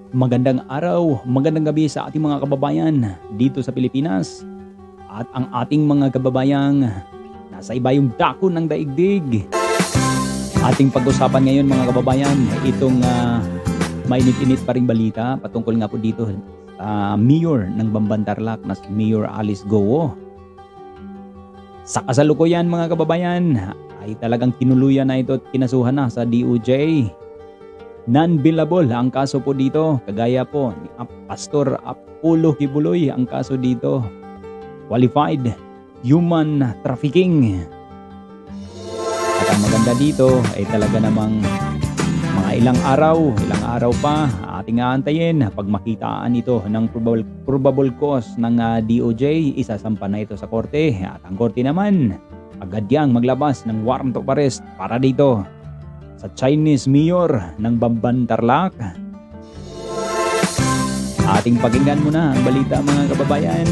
Magandang araw, magandang gabi sa ating mga kababayan dito sa Pilipinas at ang ating mga kababayang nasa iba yung dako ng daigdig. Ating pag-usapan ngayon mga kababayan, itong mainit-init pa ring balita patungkol nga po dito sa Mayor ng Bambantarlac na si Mayor Alice Go. Sa kasalukuyan mga kababayan ay talagang tinuluyan na ito at kinasuhan na sa DOJ. Non-billable ang kaso po dito, kagaya po ni Pastor Apollo Kibuloy ang kaso dito. Qualified human trafficking. At ang maganda dito ay talaga namang mga ilang araw pa ating aantayin pag makitaan ito ng probable cause ng DOJ, isasampa na ito sa korte at ang korte naman agad yang maglabas ng warrant of arrest para dito sa Chinese Mayor ng Bambantarlac. Ating pakinggan muna ang balita mga kababayan.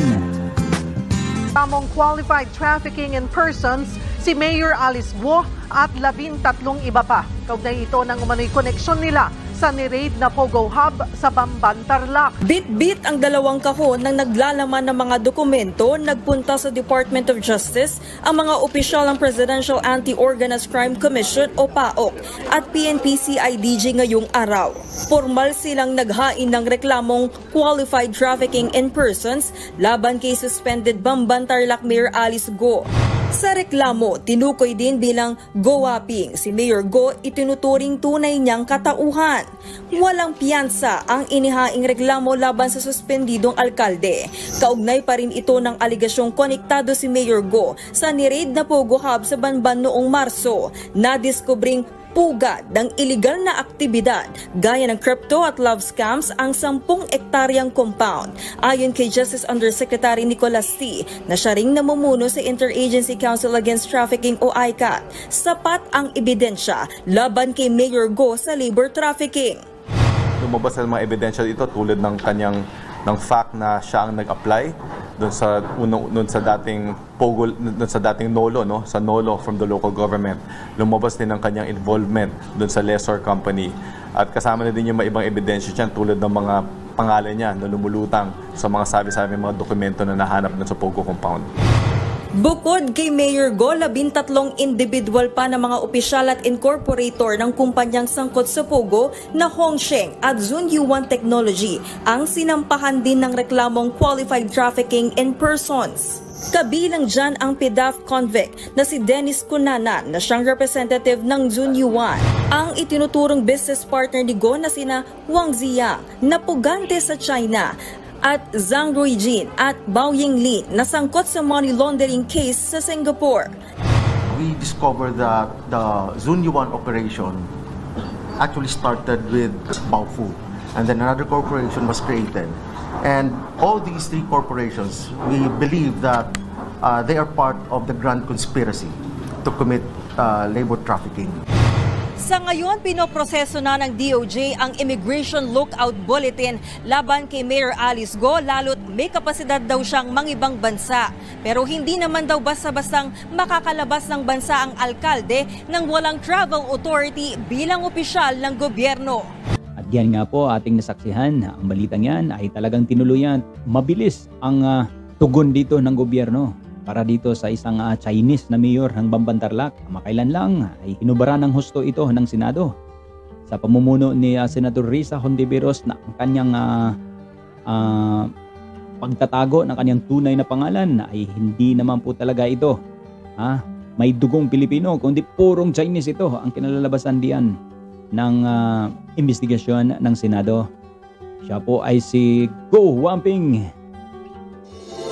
Tamong qualified trafficking in persons si Mayor Alice Go at 13 iba pa. Kaugnay ito ng umano'y koneksyon nila sa ni-raid na Pogo Hub sa Bambantarlac. Bit-bit ang dalawang kahon ng naglalaman ng mga dokumento, nagpunta sa Department of Justice ang mga opisyal ng Presidential Anti-Organized Crime Commission o PAOC at PNP-CIDG ngayong araw. Formal silang naghain ng reklamong qualified trafficking in persons laban kay suspended Bambantarlac Mayor Alice Go. Sa reklamo, tinukoy din bilang go-wapping si Mayor Go itinuturing tunay niyang katauhan. Walang piyansa ang inihaing reklamo laban sa suspendidong alkalde. Kaugnay pa rin ito ng aligasyong konektado si Mayor Go sa ni-raid na Pogo Hub sa Banban noong Marso. Nadiskubring pugad ng iligal na aktibidad gaya ng crypto at love scams ang 10 ektaryang compound. Ayon kay Justice Undersecretary Nicolas T. na siya ring namumuno sa Interagency Council Against Trafficking o ICAT, sapat ang ebidensya laban kay Mayor Go sa labor trafficking. Lumabas sa mga ebidensya ito tulad ng kanyang fact na siya ang nag-apply doon sa dating Pogo, doon sa dating Nolo, no, sa Nolo from the local government. Lumabas din ang kanyang involvement doon sa lessor company. At kasama na din yung mga ibang ebidensya diyan tulad ng mga pangalan niya na lumulutang sa mga sabi-sabi mga dokumento na nahanap na sa Pogo compound. Bukod kay Mayor Go, 13 individual pa na mga opisyal at incorporator ng kumpanyang sangkot sa Pogo na Hongsheng at Zunyuan Technology ang sinampahan din ng reklamong qualified trafficking in persons. Kabilang dyan ang PDAF convict na si Dennis Cunanan na siyang representative ng Zunyuan. Ang itinuturong business partner ni Go na sina Wang Ziyang na pugante sa China at Zhang Ruijin at Bao Yinglin na sangkot sa money laundering case sa Singapore. We discovered that the Zunyuan operation actually started with Baofu, and then another corporation was created. And all these three corporations, we believe that they are part of the grand conspiracy to commit labor trafficking. Sa ngayon, pinoproseso na ng DOJ ang Immigration Lookout Bulletin laban kay Mayor Alice Go, lalo't may kapasidad daw siyang mangibang bansa. Pero hindi naman daw basta-bastang makakalabas ng bansa ang alkalde nang walang travel authority bilang opisyal ng gobyerno. At yan nga po ating nasaksihan, ang balitang yan ay talagang tinuluyan. Mabilis ang tugon dito ng gobyerno para dito sa isang Chinese na mayor ng Bambantarlac. Makailan lang ay hinubara ng husto ito ng Senado sa pamumuno ni Senator Risa Hontiveros na ang kanyang pagtatago ng kanyang tunay na pangalan ay hindi naman po talaga ito may dugong Pilipino, kundi purong Chinese ito ang kinalalabasan diyan ng investigasyon ng Senado. Siya po ay si Go Wamping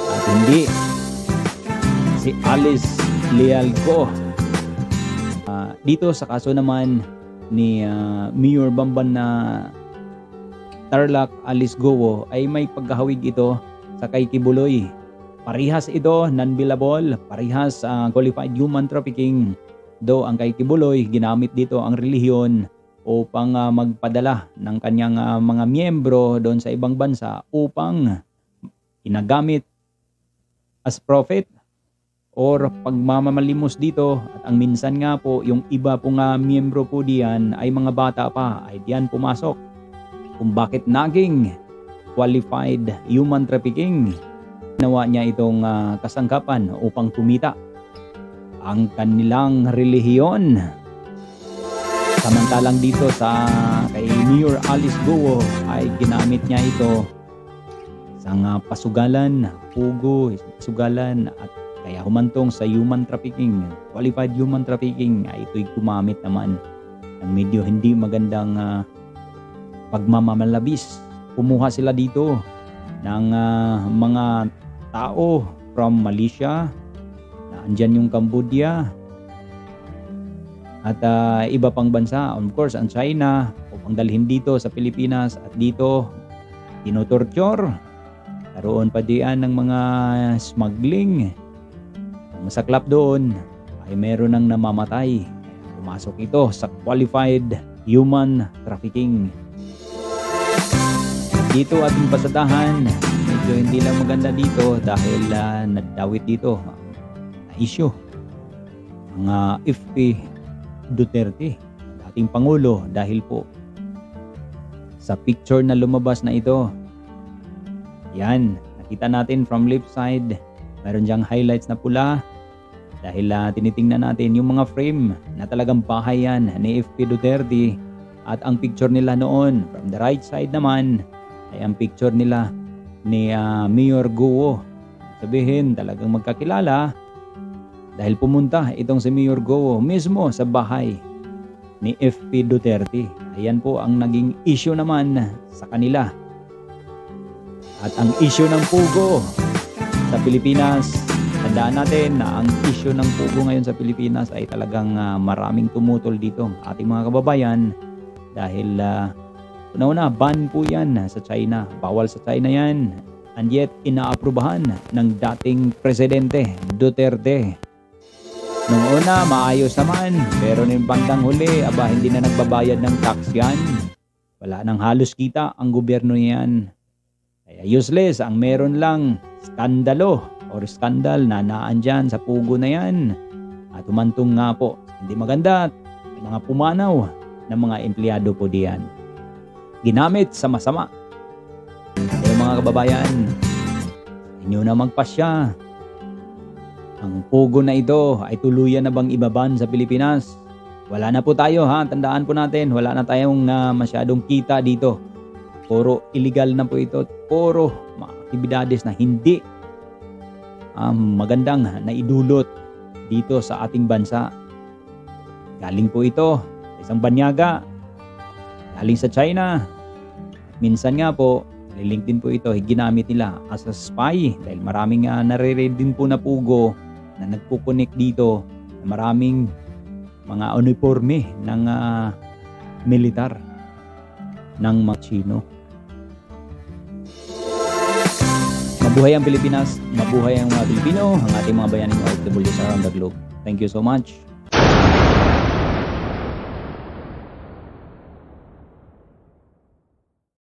at hindi si Alice Leal Go. Dito sa kaso naman ni Mayor Bamban na Tarlac Alice Go ay may pagkahawig ito sa kay Kibuloy. Parihas ito non-billable, parihas qualified human trafficking. Though ang kay Kibuloy ginamit dito ang relihiyon upang magpadala ng kanyang mga miyembro doon sa ibang bansa upang ginagamit as profit or pagmamamalimos dito. At ang minsan nga po, yung iba pong miyembro po diyan ay mga bata pa, ay diyan pumasok kung bakit naging qualified human trafficking. Ginawa niya itong kasangkapan upang kumita ang kanilang relihiyon. Samantalang dito sa kay Mayor Alice Go ay ginamit niya ito isang pasugalan, pugo, pasugalan, at kaya humantong sa human trafficking, qualified human trafficking, ay ito'y gumamit naman ng medyo hindi magandang pagmamamalabis. Kumuha sila dito ng mga tao from Malaysia, andyan yung Cambodia, at iba pang bansa, of course ang China, upang dalhin dito sa Pilipinas, at dito tinutorture. Karoon pa diyan ng mga smuggling. Ang masaklap doon ay meron ng namamatay. Pumasok ito sa qualified human trafficking. Dito ating pasadahan, medyo hindi lang maganda dito dahil nadawit dito na issue ang FP Duterte, dating Pangulo, dahil po sa picture na lumabas na ito. Yan, nakita natin from left side, meron diyang highlights na pula dahil tinitingnan natin yung mga frame na talagang bahay yan ni FP Duterte, at ang picture nila noon from the right side naman ay ang picture nila ni Mayor Go. Sabihin talagang magkakilala dahil pumunta itong si Mayor Go mismo sa bahay ni FP Duterte. Ayan po ang naging issue naman sa kanila. At ang issue ng pugo sa Pilipinas, tandaan natin na ang issue ng pugo ngayon sa Pilipinas ay talagang maraming tumutol dito ating mga kababayan dahil una-una ban po yan sa China. Bawal sa China yan, and yet inaaprubahan ng dating Presidente Duterte. Nung una maayos naman, pero nung bandang huli, hindi na nagbabayad ng tax yan. Wala nang halos kita ang gobyerno yan. Kaya useless, ang meron lang skandalo or skandal na naandyan sa pugo na yan. At humantong nga po, hindi maganda, mga pumanaw ng mga empleyado po diyan. Ginamit sa masama. Kaya mga kababayan, inyo na magpasya. Ang pugo na ito ay tuluyan na bang ibaban sa Pilipinas? Wala na po tayo, tandaan po natin, wala na tayong masyadong kita dito. Puro illegal na po ito. Puro mga aktibidades na hindi magandang naidulot dito sa ating bansa. Galing po ito sa isang banyaga. Galing sa China. Minsan nga po, lilink din po ito, ginamit nila as a spy. Dahil maraming nare-read din po na pugo na nagkukonek dito. Maraming mga uniforme ng militar ng mga Chino. Mabuhay ang Pilipinas, mabuhay ang mga Pilipino, ang ating mga bayaning OFWs around the globe. Thank you so much.